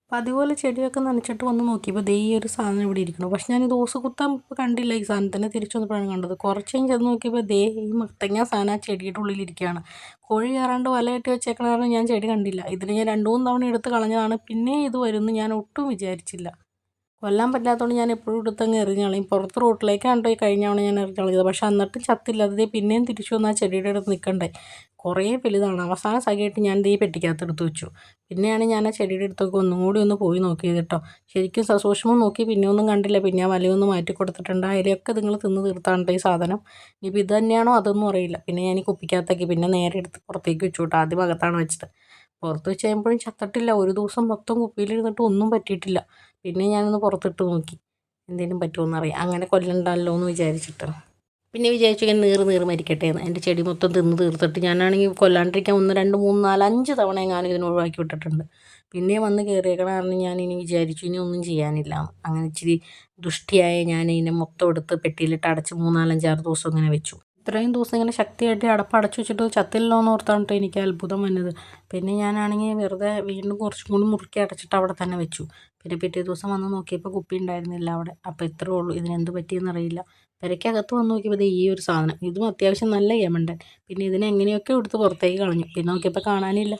അപ്പം അതുപോലെ ചെടിയൊക്കെ നനച്ചിട്ട് വന്ന് നോക്കിയപ്പോൾ ദേ ഈ ഒരു സാധനം ഇവിടെ ഇരിക്കുന്നു. പക്ഷെ ഞാൻ ഇത് ഓസ് കുത്താൻ കണ്ടില്ല ഈ സാധനത്തിനെ, തിരിച്ചു വന്നപ്പോഴാണ് കണ്ടത്. കുറച്ച് കഴിഞ്ഞ് ചെന്ന് നോക്കിയപ്പോൾ ദേ ഈ മത്തങ്ങ സാധനം ആ ചെടിയുടെ ഉള്ളിലിരിക്കുകയാണ്. കോഴി കയറാണ്ട് വല കെട്ടി വെച്ചേക്കണ കാരണം ഞാൻ ചെടി കണ്ടില്ല. ഇതിന് ഞാൻ 2-3 തവണ എടുത്ത് കളഞ്ഞതാണ്. പിന്നെ ഇത് വരുമെന്ന് ഞാൻ ഒട്ടും വിചാരിച്ചില്ല. കൊല്ലാൻ പറ്റാത്തതുകൊണ്ട് ഞാൻ എപ്പോഴും എടുത്തങ്ങ് എറിഞ്ഞ് കളയും. പുറത്ത് റോട്ടിലേക്കാണ് കേട്ടോ ഈ കഴിഞ്ഞ തവണ ഞാൻ എറിഞ്ഞ് കളഞ്ഞത്. പക്ഷെ എന്നിട്ടും ചത്തില്ല. അത് ദേ പിന്നെയും തിരിച്ചു വന്ന് ആ ചെടിയുടെ അടുത്ത് നിൽക്കണ്ടേ. കുറേ വലുതാണ്. അവസാനം സഹിയായിട്ട് ഞാൻ ദേ പെട്ടിക്കകത്ത് എടുത്ത് വെച്ചു. പിന്നെയാണ് ഞാൻ ആ ചെടിയുടെ അടുത്തൊക്കെ ഒന്നും കൂടി ഒന്ന് പോയി നോക്കിയത് കേട്ടോ. ശരിക്കും സസൂക്ഷ്മം നോക്കി, പിന്നെ ഒന്നും കണ്ടില്ല. പിന്നെ ആ വലയൊന്ന് മാറ്റി കൊടുത്തിട്ടുണ്ട്. ആ ഇലയൊക്കെ നിങ്ങൾ തിന്ന് തീർത്താണ് ഈ സാധനം. ഇനിയിപ്പോൾ ഇത് തന്നെയാണോ അതൊന്നും അറിയില്ല. പിന്നെ ഞാൻ ഈ കുപ്പിക്കകത്തേക്ക് പിന്നെ നേരെ എടുത്ത് പുറത്തേക്ക് വെച്ചു കേട്ടോ. ആദ്യം അകത്താണ് വെച്ചത്. പുറത്ത് വെച്ച് കഴിയുമ്പോഴും ചത്തിട്ടില്ല. ഒരു ദിവസം മൊത്തം കുപ്പിയിലിരുന്നിട്ട് ഒന്നും പറ്റിയിട്ടില്ല. പിന്നെ ഞാനൊന്ന് പുറത്തിട്ട് നോക്കി എന്തെങ്കിലും പറ്റുമോ അറിയാം. അങ്ങനെ കൊല്ലണ്ടല്ലോ എന്ന് വിചാരിച്ചിട്ട്. പിന്നെ വിചാരിച്ചു ഇങ്ങനെ നീറ് മരിക്കട്ടെ എന്ന്. എൻ്റെ ചെടി മൊത്തം തിന്ന് തീർത്തിട്ട് ഞാനാണെങ്കിൽ കൊല്ലാണ്ടിരിക്കാൻ 1, 2, 3, 4, 5 തവണ ഞാൻ ഇതിനെ ഒഴിവാക്കി വിട്ടിട്ടുണ്ട്. പിന്നെ വന്ന് കയറിയേക്കണ കാരണം ഞാൻ ഇനി വിചാരിച്ചു ഇനി ഒന്നും ചെയ്യാനില്ല. അങ്ങനെ ഇച്ചിരി ദുഷ്ടിയായ ഞാൻ ഇതിനെ മൊത്തം എടുത്ത് പെട്ടിയിലിട്ട് അടച്ച് 3, 4, 5, 6 ദിവസം ഇങ്ങനെ വെച്ചു. ഇത്രയും ദിവസം ഇങ്ങനെ ശക്തിയായിട്ട് അടച്ച് വെച്ചിട്ട് ചത്തില്ലല്ലോ എന്ന് ഓർത്താണ് എനിക്ക് അത്ഭുതം വന്നത്. പിന്നെ ഞാനാണെങ്കിൽ വെറുതെ വീണ്ടും കുറച്ചും കൂടി മുറുക്കി അടച്ചിട്ട് അവിടെ തന്നെ വെച്ചു. പിന്നെ പിറ്റേ ദിവസം വന്ന് നോക്കിയപ്പോൾ കുപ്പി ഉണ്ടായിരുന്നില്ല അവിടെ. അപ്പോൾ ഇത്രേ ഉള്ളൂ. ഇതിനെന്ത് പറ്റിയെന്നറിയില്ല. പെരയ്ക്കകത്ത് വന്ന് നോക്കിയപ്പോൾ ഈ ഒരു സാധനം. ഇതും അത്യാവശ്യം നല്ല യമണ്ടൻ. പിന്നെ ഇതിനെ എങ്ങനെയൊക്കെ എടുത്ത് പുറത്തേക്ക് കളഞ്ഞു. പിന്നെ നോക്കിയപ്പോൾ കാണാനില്ല.